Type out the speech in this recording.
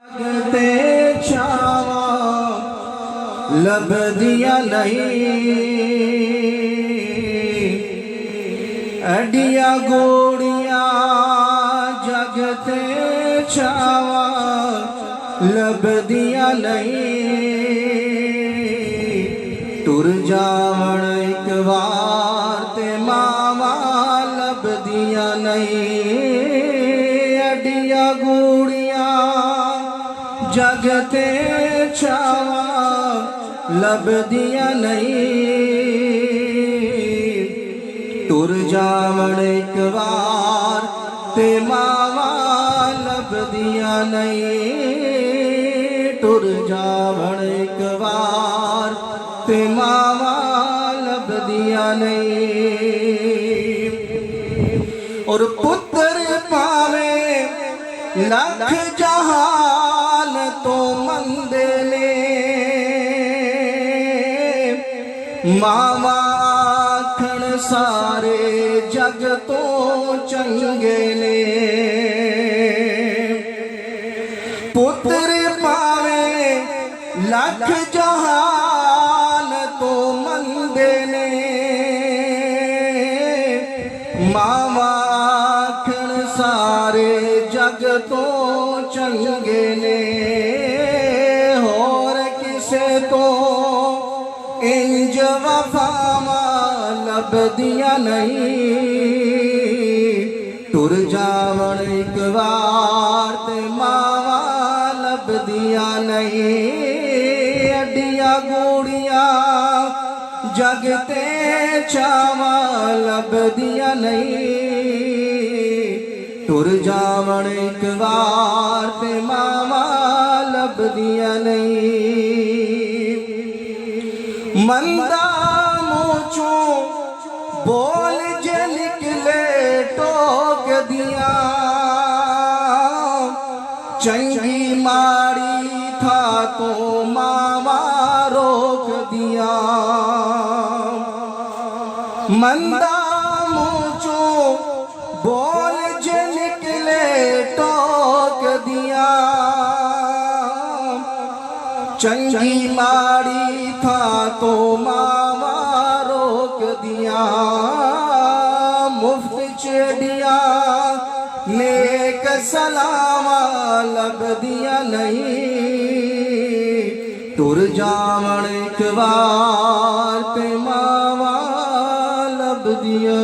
ते छावा लभदियां नहीं, अडिया गोड़ियां जग ते छावा लभदियां नहीं। टुर जावण एक बार ते मावा लभदियां नहीं, अडिया गोड़ियां जग ते छावा लभदियां नहीं। टुर जावण एक बार ते मावा लभदियां नहीं। टुर जावण एक बार ते मावा लभदियां नहीं। और पुत्र पावे लख जहान तो मंदे ने, मावा आखण सारे जग तो चंगे ने। पुत्र पावे लख जहान तो मंदे ने, मावा आखण सारे जग तो चंगे ने। होर किसे तो इंज वफावा लभदियां नहीं। टुर जावण एक बार ते मावा लभदियां नहीं, अडिया गोड़ियां जग ते छावा लभदियां नहीं। टुर जावण एक बार ते मावा लभदियां नहीं। मंदा मुँचों बोल जे निकले टोक दिया, चंगी माड़ी था तो मावा रोक दिया। मंदा मुँचों बोल जे निकले टोक दिया, चंगी माड़ी था तो मावा रोक दिया। मुफ्त चेड़िया नेक सलावा लभदियां नहीं। टुर जावण एक बार ते मावा लभदियां